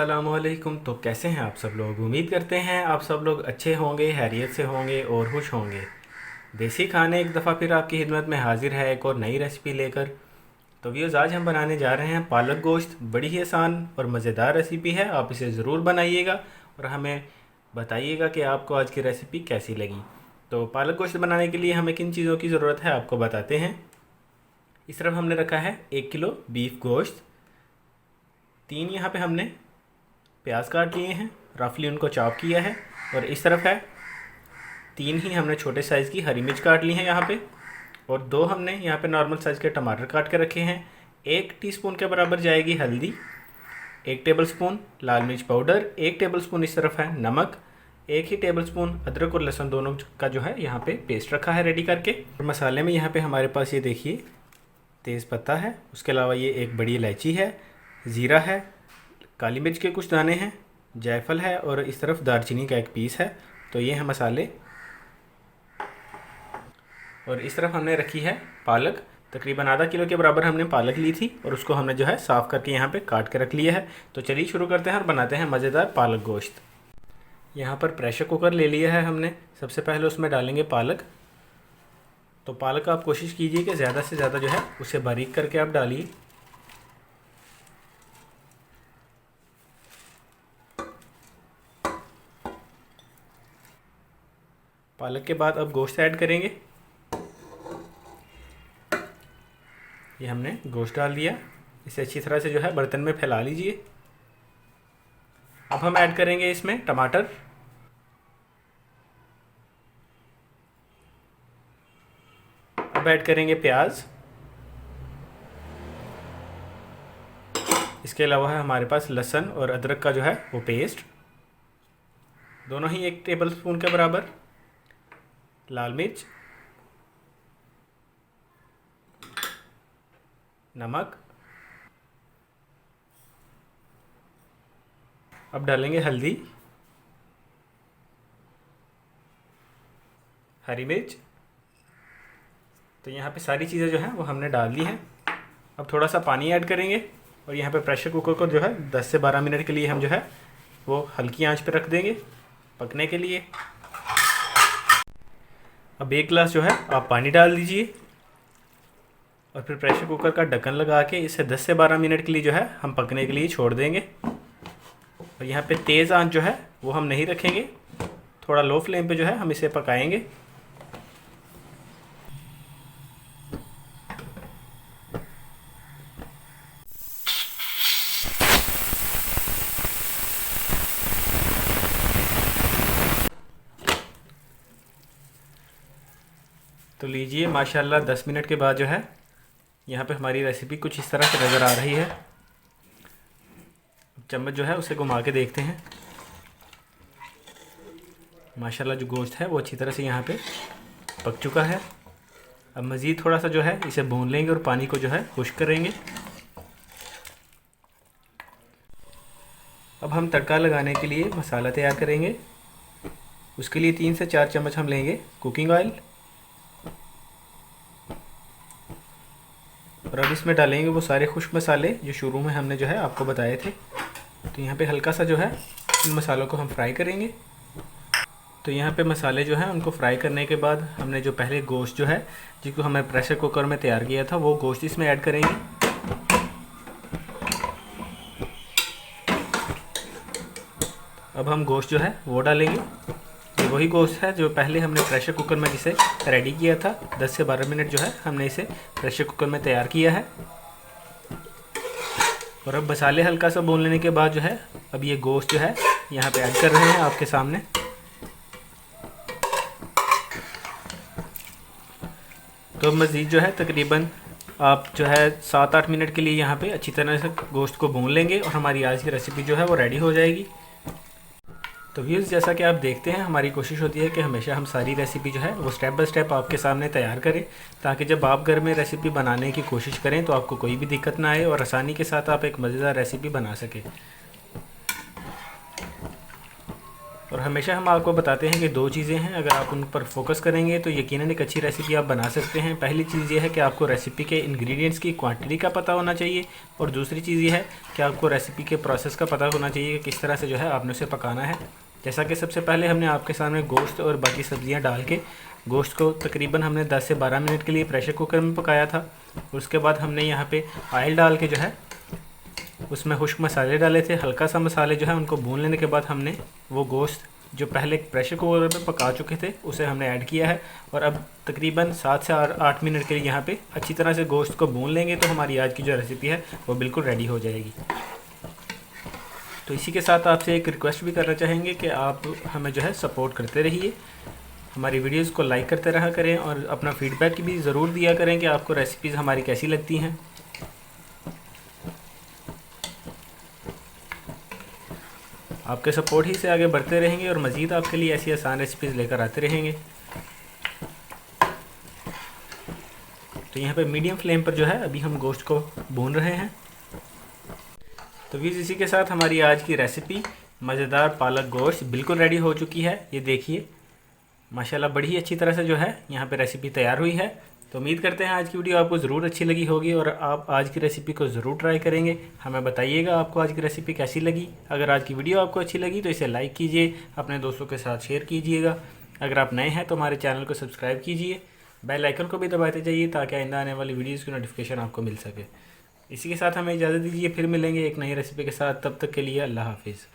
अस्सलामुअलैकुम। तो कैसे हैं आप सब लोग? उम्मीद करते हैं आप सब लोग अच्छे होंगे, खैरियत से होंगे और खुश होंगे। देसी खाने एक दफ़ा फिर आपकी खिदमत में हाजिर है एक और नई रेसिपी लेकर। तो व्यूज़, आज हम बनाने जा रहे हैं पालक गोश्त। बड़ी ही आसान और मज़ेदार रेसिपी है, आप इसे ज़रूर बनाइएगा और हमें बताइएगा कि आपको आज की रेसिपी कैसी लगी। तो पालक गोश्त बनाने के लिए हमें किन चीज़ों की ज़रूरत है आपको बताते हैं। इस तरफ हमने रखा है 1 किलो बीफ गोश्त। 3 यहाँ पे हमने प्याज काट लिए हैं, रफली उनको चॉप किया है। और इस तरफ है 3 ही हमने छोटे साइज़ की हरी मिर्च काट ली हैं यहाँ पे। और 2 हमने यहाँ पे नॉर्मल साइज़ के टमाटर काट के रखे हैं। 1 टीस्पून के बराबर जाएगी हल्दी, 1 टेबलस्पून लाल मिर्च पाउडर, 1 टेबलस्पून इस तरफ है नमक, 1 ही टेबलस्पून अदरक और लहसुन दोनों का जो है यहाँ पे पेस्ट रखा है रेडी करके। और मसाले में यहाँ पे हमारे पास ये देखिए तेज़ पत्ता है, उसके अलावा ये एक बड़ी इलायची है, ज़ीरा है, काली मिर्च के कुछ दाने हैं, जायफल है और इस तरफ दालचीनी का एक पीस है। तो ये हैं मसाले। और इस तरफ हमने रखी है पालक, तकरीबन आधा किलो के बराबर हमने पालक ली थी और उसको हमने जो है साफ़ करके यहाँ पे काट के रख लिया है। तो चलिए शुरू करते हैं और बनाते हैं मज़ेदार पालक गोश्त। यहाँ पर प्रेशर कुकर ले लिया है हमने। सबसे पहले उसमें डालेंगे पालक। तो पालक आप कोशिश कीजिए कि ज़्यादा से ज़्यादा जो है उसे बारीक करके आप डालिए। पालक के बाद अब गोश्त ऐड करेंगे। ये हमने गोश्त डाल दिया। इसे अच्छी तरह से जो है बर्तन में फैला लीजिए। अब हम ऐड करेंगे इसमें टमाटर, अब ऐड करेंगे प्याज। इसके अलावा है हमारे पास लहसुन और अदरक का जो है वो पेस्ट, दोनों ही 1 टेबलस्पून के बराबर। लाल मिर्च, नमक, अब डालेंगे हल्दी, हरी मिर्च। तो यहाँ पे सारी चीज़ें जो हैं वो हमने डाल दी हैं। अब थोड़ा सा पानी ऐड करेंगे और यहाँ पे प्रेशर कुकर को जो है 10 से 12 मिनट के लिए हम जो है वो हल्की आंच पे रख देंगे पकने के लिए। अब 1 गिलास जो है आप पानी डाल दीजिए और फिर प्रेशर कुकर का ढक्कन लगा के इसे 10 से 12 मिनट के लिए जो है हम पकने के लिए छोड़ देंगे। और यहाँ पे तेज़ आंच जो है वो हम नहीं रखेंगे, थोड़ा लो फ्लेम पे जो है हम इसे पकाएंगे। तो लीजिए माशाल्लाह 10 मिनट के बाद जो है यहाँ पे हमारी रेसिपी कुछ इस तरह से नज़र आ रही है। चम्मच जो है उसे घुमा के देखते हैं। माशाल्लाह जो गोश्त है वो अच्छी तरह से यहाँ पे पक चुका है। अब मज़ीद थोड़ा सा जो है इसे भून लेंगे और पानी को जो है खुश्क करेंगे। अब हम तड़का लगाने के लिए मसाला तैयार करेंगे। उसके लिए 3 से 4 चम्मच हम लेंगे कुकिंग ऑयल और अब इसमें डालेंगे वो सारे खुश्क मसाले जो शुरू में हमने जो है आपको बताए थे। तो यहाँ पे हल्का सा जो है इन मसालों को हम फ्राई करेंगे। तो यहाँ पे मसाले जो हैं उनको फ्राई करने के बाद हमने जो पहले गोश्त जो है जिसको हमें प्रेशर कुकर में तैयार किया था वो गोश्त इसमें ऐड करेंगे। अब हम गोश्त जो है वो डालेंगे। ये वही गोश्त है जो पहले हमने प्रेशर कुकर में जिसे रेडी किया था। 10 से 12 मिनट जो है हमने इसे प्रेशर कुकर में तैयार किया है। और अब मसाले हल्का सा भून लेने के बाद जो है अब ये गोश्त जो है यहाँ पे ऐड कर रहे हैं आपके सामने। तो मज़ीद जो है तकरीबन आप जो है 7-8 मिनट के लिए यहाँ पे अच्छी तरह से गोश्त को भून लेंगे और हमारी आज की रेसिपी जो है वो रेडी हो जाएगी। तो व्यूज़, जैसा कि आप देखते हैं हमारी कोशिश होती है कि हमेशा हम सारी रेसिपी जो है वो स्टेप बाय स्टेप आपके सामने तैयार करें, ताकि जब आप घर में रेसिपी बनाने की कोशिश करें तो आपको कोई भी दिक्कत ना आए और आसानी के साथ आप एक मज़ेदार रेसिपी बना सकें। और हमेशा हम आपको बताते हैं कि दो चीज़ें हैं, अगर आप उन पर फोकस करेंगे तो यकीनन एक अच्छी रेसिपी आप बना सकते हैं। पहली चीज़ ये है कि आपको रेसिपी के इंग्रेडिएंट्स की क्वांटिटी का पता होना चाहिए, और दूसरी चीज़ ये है कि आपको रेसिपी के प्रोसेस का पता होना चाहिए कि किस तरह से जो है आपने उसे पकाना है। जैसा कि सबसे पहले हमने आपके सामने गोश्त और बाकी सब्ज़ियाँ डाल के गोश्त को तकरीबन हमने 10 से 12 मिनट के लिए प्रेशर कुकर में पकाया था। उसके बाद हमने यहाँ पे ऑयल डाल के जो है उसमें खुश्क मसाले डाले थे। हल्का सा मसाले जो है उनको भून लेने के बाद हमने वो गोश्त जो पहले प्रेशर कुकर में पका चुके थे उसे हमने ऐड किया है, और अब तकरीबन 7 से 8 मिनट के लिए यहाँ पे अच्छी तरह से गोश्त को भून लेंगे तो हमारी आज की जो रेसिपी है वो बिल्कुल रेडी हो जाएगी। तो इसी के साथ आपसे एक रिक्वेस्ट भी करना चाहेंगे कि आप हमें जो है सपोर्ट करते रहिए, हमारी वीडियोज़ को लाइक करते रहा करें, और अपना फीडबैक भी ज़रूर दिया करें कि आपको रेसिपीज़ हमारी कैसी लगती हैं। आपके सपोर्ट ही से आगे बढ़ते रहेंगे और मज़ीद आपके लिए ऐसी आसान रेसिपीज़ लेकर आते रहेंगे। तो यहाँ पे मीडियम फ्लेम पर जो है अभी हम गोश्त को भून रहे हैं। तो व्यूज़ इसी के साथ हमारी आज की रेसिपी मज़ेदार पालक गोश्त बिल्कुल रेडी हो चुकी है। ये देखिए माशाल्लाह बड़ी ही अच्छी तरह से जो है यहाँ पे रेसिपी तैयार हुई है। तो उम्मीद करते हैं आज की वीडियो आपको ज़रूर अच्छी लगी होगी और आप आज की रेसिपी को ज़रूर ट्राई करेंगे। हमें बताइएगा आपको आज की रेसिपी कैसी लगी। अगर आज की वीडियो आपको अच्छी लगी तो इसे लाइक कीजिए, अपने दोस्तों के साथ शेयर कीजिएगा। अगर आप नए हैं तो हमारे चैनल को सब्सक्राइब कीजिए, बेल आइकन को भी दबाते जाइए ताकि आइंदा आने वाली वीडियोज़ की नोटिफिकेशन आपको मिल सके। इसी के साथ हमें इजाज़त दीजिए, फिर मिलेंगे एक नई रेसिपी के साथ। तब तक के लिए अल्लाह हाफिज़।